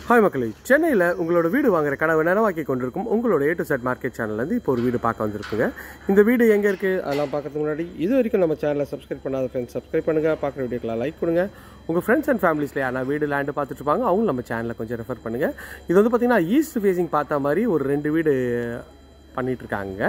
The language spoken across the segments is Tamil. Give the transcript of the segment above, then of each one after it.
ஹாய் மக்களே, சென்னையில் உங்களோட வீடு வாங்குற கனவை நனவாக்கி கொண்டிருக்கும் உங்களோட A to Z மார்க்கெட் சேனல்லேருந்து இப்போ ஒரு வீடு பார்க்க வந்திருக்குங்க. இந்த வீடு எங்கே இருக்குது அதெல்லாம் பார்க்கறதுக்கு முன்னாடி இது வரைக்கும் நம்ம சேனலை சப்ஸ்கிரைப் பண்ணாத ஃப்ரெண்ட்ஸ் சப்ஸ்கிரைப் பண்ணுங்கள். பார்க்குற வீடியோக்கெலாம் லைக் கொடுங்க. உங்கள் ஃப்ரெண்ட்ஸ் அண்ட் ஃபேமிலிஸில் யாரா வீடு லேண்டு பார்த்துட்டு இருப்பாங்க அவங்க நம்ம சேனலில் கொஞ்சம் ரெஃபர் பண்ணுங்கள். இது வந்து பார்த்திங்கன்னா ஈஸ்ட் ஃபேஸிங் பார்த்த மாதிரி ஒரு 2 வீடு பண்ணிகிட்ருக்காங்க.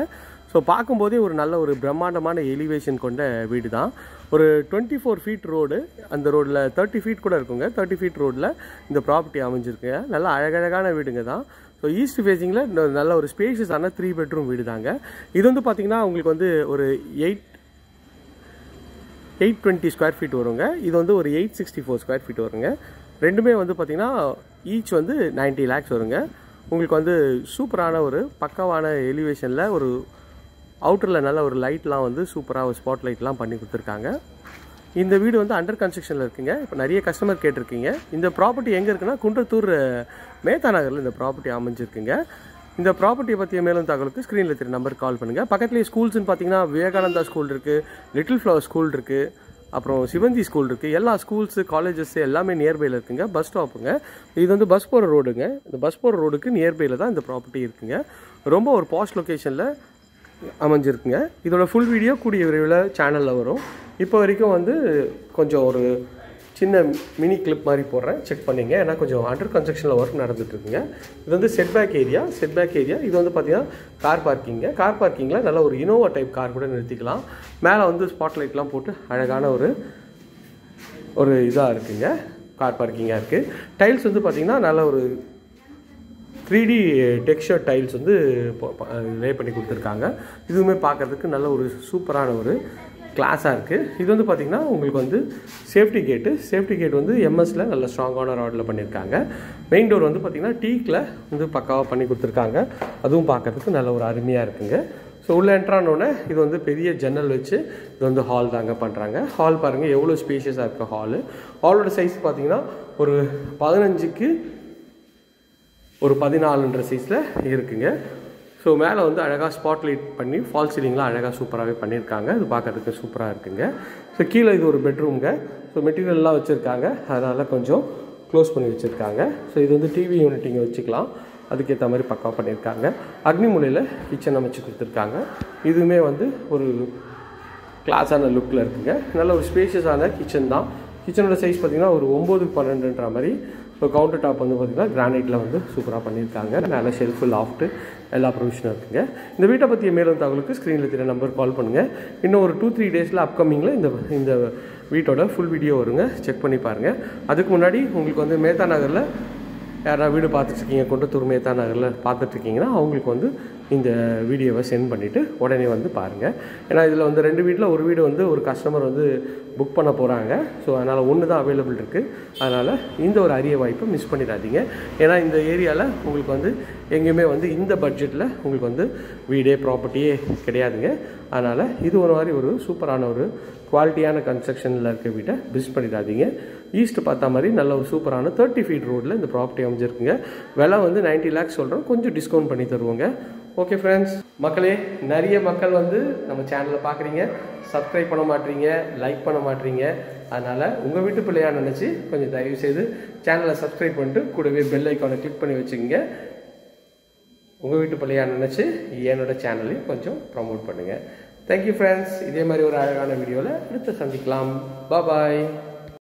ஸோ பார்க்கும்போதே ஒரு நல்ல ஒரு பிரம்மாண்டமான எலிவேஷன் கொண்ட வீடு தான். ஒரு 24 ஃபீட் ரோடு, அந்த ரோடில் 30 ஃபீட் கூட இருக்குங்க. 30 ஃபீட் ரோடில் இந்த ப்ராப்பர்ட்டி அமைஞ்சிருக்குங்க. நல்லா அழகழகான வீடுங்க தான். ஸோ ஈஸ்ட் ஃபேஸிங்கில் நல்ல ஒரு ஸ்பேஷியஸான 3 பெட்ரூம் வீடு தாங்க. இது வந்து பார்த்திங்கன்னா உங்களுக்கு வந்து ஒரு 820 ஸ்கொயர் ஃபீட் வருங்க. இது வந்து ஒரு 864 ஸ்கொயர் ஃபீட் வருங்க. ரெண்டுமே வந்து பார்த்திங்கன்னா ஈச் வந்து 90 lakhs வருங்க. உங்களுக்கு வந்து சூப்பரான ஒரு பக்கவான எலிவேஷனில் ஒரு அவுட்டரில் நல்ல ஒரு லைட்லாம் வந்து சூப்பராக ஒரு ஸ்பாட் லைட்லாம் பண்ணி கொடுத்துருக்காங்க. இந்த வீடு வந்து அண்டர் கன்ஸ்ட்ரக்ஷனில் இருக்குங்க. இப்போ நிறைய கஸ்டமர் கேட்டிருக்கீங்க. இந்த ப்ராப்பர்ட்டி எங்கே இருக்குன்னா குன்றத்தூர் மேத்தா நகரில் இந்த ப்ராப்பர்ட்டி அமைஞ்சிருக்குங்க. இந்த ப்ராப்பர்ட்டியை பற்றிய மேலும் தகவலுக்கு ஸ்க்ரீனில் தெரிய நம்பருக்கு கால் பண்ணுங்கள். பக்கத்துலேயே ஸ்கூல்ஸ்னு பார்த்தீங்கன்னா விவேகானந்தா ஸ்கூல் இருக்குது, லிட்டில் ஃப்ளவர் ஸ்கூல் இருக்குது, அப்புறம் சிவந்தி ஸ்கூல் இருக்குது. எல்லா ஸ்கூல்ஸு காலேஜஸ் எல்லாமே நியர்பையில் இருக்குங்க. பஸ் ஸ்டாப்புங்க. இது வந்து பஸ் போகிற ரோடுங்க. இந்த பஸ் போகிற ரோடுக்கு நியர்பையில் தான் இந்த ப்ராப்பர்ட்டி இருக்குங்க. ரொம்ப ஒரு பாஸ்ட் லொக்கேஷனில் அமைஞ்சிருக்குங்க. இதோட ஃபுல் வீடியோ கூடிய விரைவில் சேனலில் வரும். இப்போ வரைக்கும் வந்து கொஞ்சம் ஒரு சின்ன மினி கிளிப் மாதிரி போடுறேன், செக் பண்ணிங்க. ஏன்னா கொஞ்சம் அண்டர் கன்ஸ்ட்ரக்ஷனில் ஒர்க் நடந்துட்டுருக்குங்க. இது வந்து செட்பேக் ஏரியா. இது வந்து பார்த்திங்கன்னா கார் பார்க்கிங்கில் நல்ல ஒரு இனோவா டைப் கார் கூட நிறுத்திக்கலாம். மேலே வந்து ஸ்பாட் லைட்லாம் போட்டு அழகான ஒரு இதாக இருக்குங்க. கார் பார்க்கிங்காக இருக்குது. டைல்ஸ் வந்து பார்த்திங்கன்னா நல்ல ஒரு 3D டெக்ஸ்சர் டைல்ஸ் வந்து லே பண்ணி கொடுத்துருக்காங்க. இதுவுமே பார்க்குறதுக்கு நல்ல ஒரு சூப்பரான ஒரு கிளாஸாக இருக்குது. இது வந்து பார்த்திங்கன்னா உங்களுக்கு வந்து சேஃப்டி கேட் வந்து எம்எஸில் நல்ல ஸ்ட்ராங்கான ராடில் பண்ணியிருக்காங்க. மெயின் டோர் வந்து பார்த்திங்கன்னா டீக்கில் வந்து பக்காவாக பண்ணி கொடுத்துருக்காங்க. அதுவும் பார்க்குறதுக்கு நல்ல ஒரு அருமையாக இருக்குங்க. ஸோ உள்ளே என்ட்ரானோடனே இது வந்து பெரிய ஜன்னல் வச்சு இது வந்து ஹால் தாங்க பண்ணுறாங்க. ஹால் பாருங்கள் எவ்வளோ ஸ்பேஷியஸாக இருக்குது. ஹாலோட சைஸ் பார்த்திங்கன்னா ஒரு 15க்கு ஒரு 14 சைஸில் இருக்குங்க. ஸோ மேலே வந்து அழகாக ஸ்பாட் லைட் பண்ணி ஃபால் சீலிங்லாம் அழகாக சூப்பராகவே பண்ணியிருக்காங்க. இது பார்க்குறதுக்கு சூப்பராக இருக்குங்க. ஸோ கீழே இது ஒரு பெட்ரூம்ங்க. ஸோ மெட்டீரியல்லாம் வச்சுருக்காங்க, அதனால் கொஞ்சம் க்ளோஸ் பண்ணி வச்சுருக்காங்க. ஸோ இது வந்து டிவி யூனிட் இங்கே வச்சுக்கலாம், அதுக்கேற்ற மாதிரி பக்காவாக பண்ணியிருக்காங்க. அக்னி மூலையில் கிச்சன் அமைச்சு கொடுத்துருக்காங்க. இதுவுமே வந்து ஒரு கிளாஸான லுக்கில் இருக்குங்க. நல்ல ஒரு ஸ்பேஷியஸான கிச்சன் தான். கிச்சனோட சைஸ் பார்த்திங்கன்னா ஒரு 9x12ன்ற மாதிரி. ஸோ கவுண்டர் டாப் வந்து பார்த்திங்கன்னா கிரானைட்டில் வந்து சூப்பராக பண்ணியிருக்காங்க. மேலே ஷெல்ஃபு, லாஃப்ட்டு எல்லா ப்ரொவிஷனும் இருக்குங்க. இந்த வீட்டை பற்றிய மேலும் தகவலுக்கு ஸ்க்ரீனில் தெரிய நம்பர் கால் பண்ணுங்கள். இன்னும் ஒரு 2-3 டேஸில் அப்கமிங்கில் இந்த வீட்டோட ஃபுல் வீடியோ வருங்க, செக் பண்ணி பாருங்கள். அதுக்கு முன்னாடி உங்களுக்கு வந்து மேத்தா நகரில் யாராவது வீடு பார்த்துட்ருக்கீங்க, குன்றத்தூர் மேத்தா நகரில் பார்த்துட்ருக்கீங்கன்னா அவங்களுக்கு வந்து இந்த வீடியோவை சென்ட் பண்ணிவிட்டு உடனே வந்து பாருங்கள். ஏன்னா இதில் வந்து 2 வீட்டில் ஒரு வீடு வந்து ஒரு கஸ்டமர் வந்து புக் பண்ண போகிறாங்க. ஸோ அதனால் 1 தான் அவைலபிள் இருக்குது. அதனால் இந்த ஒரு அரிய வாய்ப்பை மிஸ் பண்ணிடாதீங்க. ஏன்னா இந்த ஏரியாவில் உங்களுக்கு வந்து எங்கேயுமே வந்து இந்த பட்ஜெட்டில் உங்களுக்கு வந்து வீடே ப்ராப்பர்ட்டியே கிடையாதுங்க. அதனால் இது ஒரு மாதிரி ஒரு சூப்பரான ஒரு குவாலிட்டியான கன்ஸ்ட்ரக்ஷனில் இருக்க வீட்டை மிஸ் பண்ணிடாதீங்க. ஈஸ்ட் பார்த்தா மாதிரி நல்ல ஒரு சூப்பரான 30 ஃபீட் ரோடில் இந்த ப்ராப்பர்ட்டி அமைஞ்சிருக்குங்க. விலை வந்து 90 lakhs சொல்கிறோம், கொஞ்சம் டிஸ்கவுண்ட் பண்ணி தருவோங்க. ஓகே ஃப்ரெண்ட்ஸ், மக்களே, நிறைய மக்கள் வந்து நம்ம சேனலில் பார்க்குறீங்க, சப்ஸ்கிரைப் பண்ண மாட்டீங்க, லைக் பண்ண மாட்டீங்க. அதனால் உங்கள் வீட்டு பிள்ளையாக நினச்சி கொஞ்சம் தயவுசெய்து சேனலை சப்ஸ்கிரைப் பண்ணிட்டு கூடவே பெல் ஐக்கானை கிளிக் பண்ணி வச்சுக்கோங்க. உங்கள் வீட்டு பிள்ளையாக நினச்சி என்னோட சேனலையும் கொஞ்சம் ப்ரமோட் பண்ணுங்கள். Thank you friends. இதே மாதிரி ஒரு அழகான வீடியோவில் அடுத்து சந்திக்கலாம். பாய்.